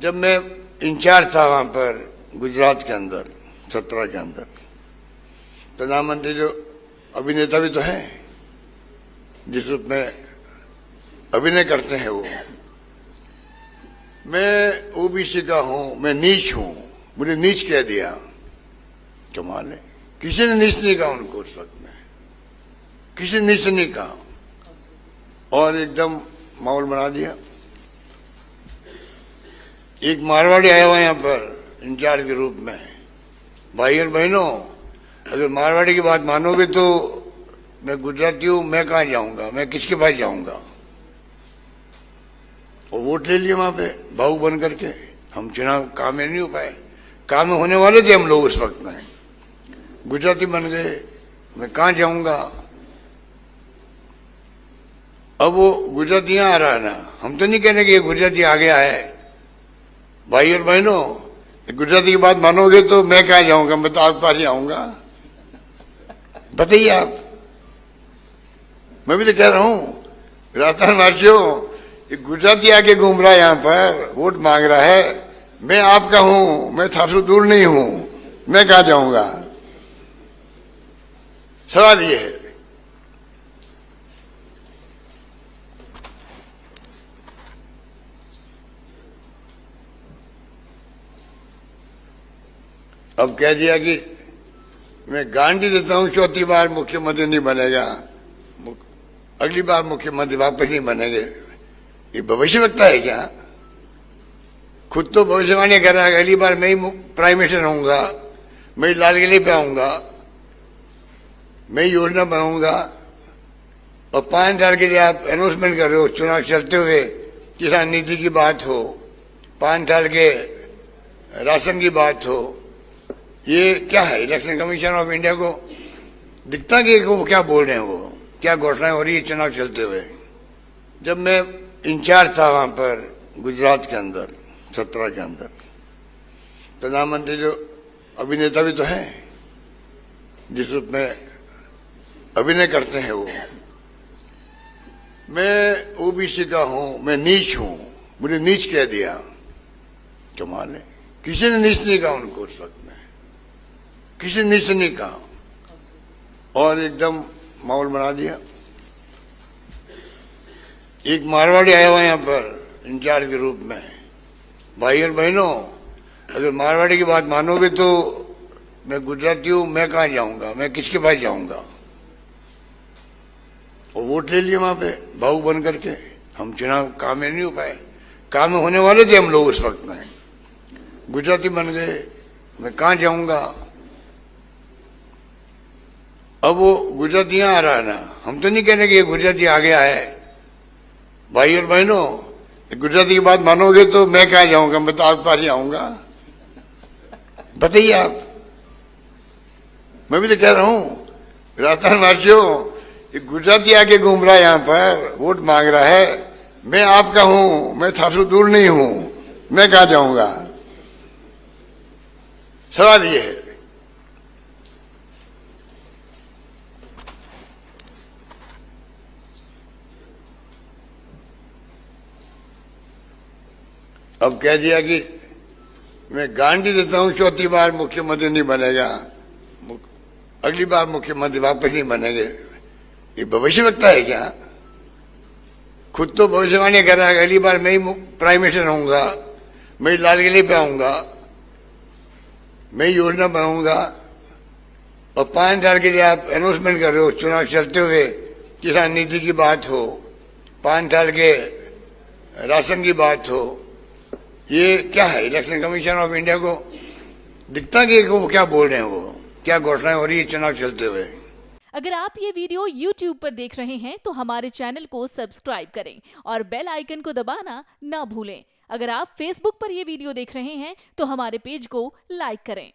जब मैं इंचार्ज था वहां पर गुजरात के अंदर 17 के अंदर, प्रधानमंत्री जो अभिनेता भी तो हैं जिस रूप में अभिनय करते हैं वो, मैं ओबीसी का हूं, मैं नीच हूं, मुझे नीच कह दिया। कमाल है, किसी ने नीच नहीं कहा उनको उस वक्त में, किसी ने नीच नहीं कहा और एकदम माहौल बना दिया। एक मारवाड़ी आया हुआ यहां पर इंचार्ज के रूप में। भाई और बहनों, अगर मारवाड़ी की बात मानोगे तो मैं गुजराती हूं, मैं कहां जाऊंगा, मैं किसके पास जाऊंगा। और वोट ले लिए वहां पे भावुक बन करके। हम चुनाव काम में नहीं हो पाए, काम में होने वाले थे हम लोग उस वक्त में। गुजराती बन गए, मैं कहां जाऊंगा। अब वो गुजराती यहां आ रहा है ना, हम तो नहीं कहने कि ये गुजराती आ गया है। भाई और बहनों, गुजराती की बात मानोगे तो मैं कहां जाऊंगा, मैं तो आपके पास ही आऊंगा। बताइए आप, मैं भी तो कह रहा हूं राजस्थान वासियों, गुजराती आके घूम रहा है यहां पर, वोट मांग रहा है। मैं आपका हूं, मैं थासु दूर नहीं हूं, मैं कहां जाऊंगा। सवाल ये है। अब कह दिया कि मैं गारंटी देता हूं चौथी बार मुख्यमंत्री नहीं बनेगा, अगली बार मुख्यमंत्री वापस नहीं बनेंगे। ये भविष्यवक्ता है क्या? खुद तो भविष्यवाणी कर रहा है, अगली बार मैं ही प्राइम मिनिस्टर होऊंगा, मैं ही लाल किले पे आऊंगा, मैं ही योजना बनाऊंगा। और 5 साल के लिए आप अनाउंसमेंट कर रहे हो, चुनाव चलते हुए किसान नीति की बात हो, 5 साल के राशन की बात हो। ये क्या है? इलेक्शन कमीशन ऑफ इंडिया को दिखता कि वो क्या बोल रहे हैं, वो क्या घोषणाएं हो रही है चुनाव चलते हुए। जब मैं इंचार्ज था वहां पर गुजरात के अंदर 17 के अंदर, प्रधानमंत्री जो अभिनेता भी तो हैं जिस रूप में अभिनय करते हैं वो, मैं ओबीसी का हूं, मैं नीच हूं, मुझे नीच कह दिया। कमाल है, किसी ने नीच नहीं कहा उनको उस वक्त में, किसी ने नीच नहीं कहा और एकदम माहौल बना दिया। एक मारवाड़ी आया हुआ यहां पर इंचार्ज के रूप में। भाई और बहनों, अगर मारवाड़ी की बात मानोगे तो मैं गुजराती हूं, मैं कहां जाऊंगा, मैं किसके पास जाऊंगा। और वोट ले लिए वहां पे भावुक बन करके। हम चुनाव काम में नहीं हो पाए, काम में होने वाले थे हम लोग उस वक्त में। गुजराती बन गए, मैं कहां जाऊंगा। अब वो गुजराती यहां आ रहा है ना, हम तो नहीं कहने कि ये गुजराती आ गया है। भाई और बहनों, गुजराती की बात मानोगे तो मैं कहां जाऊंगा, मैं तो आपके पास ही आऊंगा। बताइए आप, मैं भी तो कह रहा हूं राजस्थान वासियों, गुजराती आके घूम रहा है यहां पर, वोट मांग रहा है। मैं आपका हूं, मैं थासु दूर नहीं हूं, मैं कहां जाऊंगा। सवाल ये है। अब कह दिया कि मैं गारंटी देता हूं चौथी बार मुख्यमंत्री नहीं बनेगा, अगली बार मुख्यमंत्री वापस नहीं बनेंगे। ये भविष्यवक्ता है क्या? खुद तो भविष्यवाणी कर रहा है, अगली बार मैं ही प्राइम मिनिस्टर होऊंगा, मैं ही लाल किले पे आऊंगा, मैं ही योजना बनाऊंगा। और 5 साल के लिए आप अनाउंसमेंट कर रहे हो, चुनाव चलते हुए किसान नीति की बात हो, 5 साल के राशन की बात हो। ये क्या है? इलेक्शन कमीशन ऑफ इंडिया को दिखता कि वो क्या बोल रहे हैं, वो क्या घोषणाएं हो रही है चुनाव चलते हुए। अगर आप ये वीडियो YouTube पर देख रहे हैं तो हमारे चैनल को सब्सक्राइब करें और बेल आइकन को दबाना ना भूलें। अगर आप Facebook पर ये वीडियो देख रहे हैं तो हमारे पेज को लाइक करें।